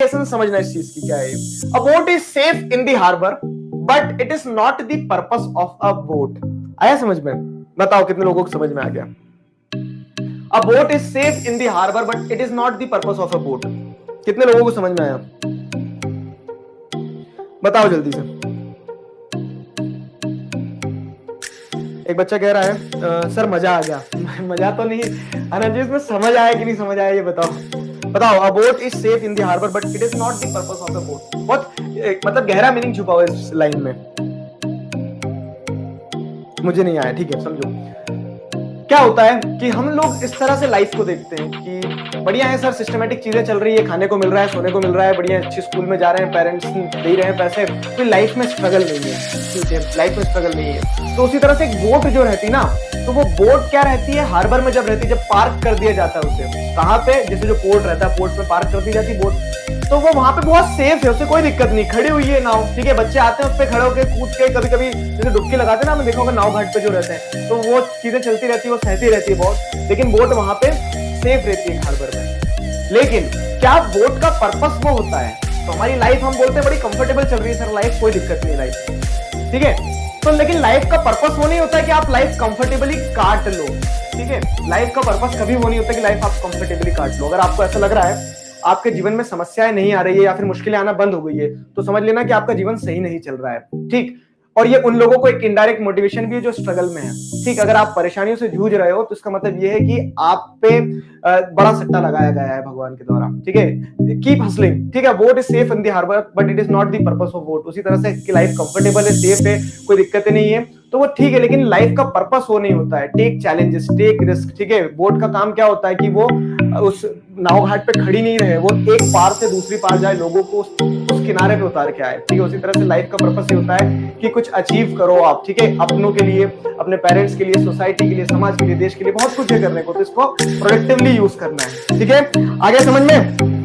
Essence समझना इस चीज की क्या है। A boat is safe in the harbour but it is not the purpose of a boat. आया समझ में? बताओ कितने लोगों को समझ में आ गया? A boat is safe in the harbour but it is not the purpose of a boat. कितने लोगों को समझ में आया? बताओ जल्दी से। एक बच्चा कह रहा है सर मजा आ गया। मजा तो नहीं है जी, इसमें समझ आया कि नहीं समझ आया ये बताओ। बताओ, a boat is safe in the harbour but it is not the purpose of the boat. बहुत मतलब गहरा मीनिंग छुपा हुआ है इस लाइन में। मुझे नहीं आया, ठीक है समझो। क्या होता है कि हम लोग इस तरह से लाइफ को देखते हैं कि बढ़िया है सर, सिस्टमेटिक चीजें चल रही है, खाने को मिल रहा है, सोने को मिल रहा है, बढ़िया अच्छे स्कूल में जा रहे हैं, पेरेंट्स दे रहे हैं पैसे, तो लाइफ में स्ट्रगल नहीं है। ठीक है, लाइफ में स्ट्रगल नहीं है। तो उसी तरह से एक बोट जो रहती ना, तो वो बोट क्या रहती है, हार्बर में जब रहती है, जब पार्क कर दिया जाता है उसे कहाँ पे, जैसे जो पोर्ट रहता है, पोर्ट में पार्क कर दी जाती है बोट, तो वो वहां पे बहुत सेफ है, उसे कोई दिक्कत नहीं, खड़ी हुई है नाव। ठीक है, बच्चे आते हैं उस पर खड़े होकर कूद के, कभी कभी जैसे डुबकी लगाते हैं ना, हमने देखा होगा नाव घाट पे जो रहते हैं, तो वो चीजें चलती रहती है, वो सहती रहती है बहुत, लेकिन बोट वहां पे सेफ रहती है हार्बर में। लेकिन क्या बोट का पर्पस वो होता है? तो हमारी लाइफ हम बोलते हैं बड़ी कंफर्टेबल चल रही है सर लाइफ, कोई दिक्कत नहीं लाइफ, ठीक है, तो लेकिन लाइफ का पर्पस वो नहीं होता है कि आप लाइफ कंफर्टेबली काट लो। ठीक है, लाइफ का पर्पस कभी वो नहीं होता कि लाइफ आप कंफर्टेबली काट लो। अगर आपको ऐसा लग रहा है आपके जीवन में समस्याएं नहीं आ रही है या फिर मुश्किलें आना बंद हो गई है, तो समझ लेना कि आपका जीवन सही नहीं चल रहा है। ठीक, और ये उन लोगों को एक इनडायरेक्ट मोटिवेशन भी है जो स्ट्रगल में है। ठीक, अगर आप परेशानियों से जूझ रहे हो तो इसका मतलब ये है कि आप पे बड़ा सट्टा लगाया गया है भगवान के द्वारा। ठीक है, कीप हसलिंग। ठीक है, boat is safe in the harbour but it is not the purpose of boat. उसी तरह से कि लाइफ कंफर्टेबल है, सेफ है, कोई दिक्कत नहीं है, तो वो ठीक है, लेकिन लाइफ का पर्पस वो नहीं होता है। Take challenges, take risk. ठीक है, बोट का काम क्या होता है कि वो उस नाव घाट पे खड़ी नहीं रहे, वो एक पार से दूसरी पार जाए, लोगों को उस किनारे पे उतार के आए। ठीक है, उसी तरह से लाइफ का पर्पस ये होता है कि कुछ अचीव करो आप। ठीक है, अपनों के लिए, अपने पेरेंट्स के लिए, सोसाइटी के लिए, समाज के लिए, देश के लिए, बहुत कुछ है करने को, तो इसको प्रोडक्टिवली यूज करना है। ठीक है, आगे समझ में?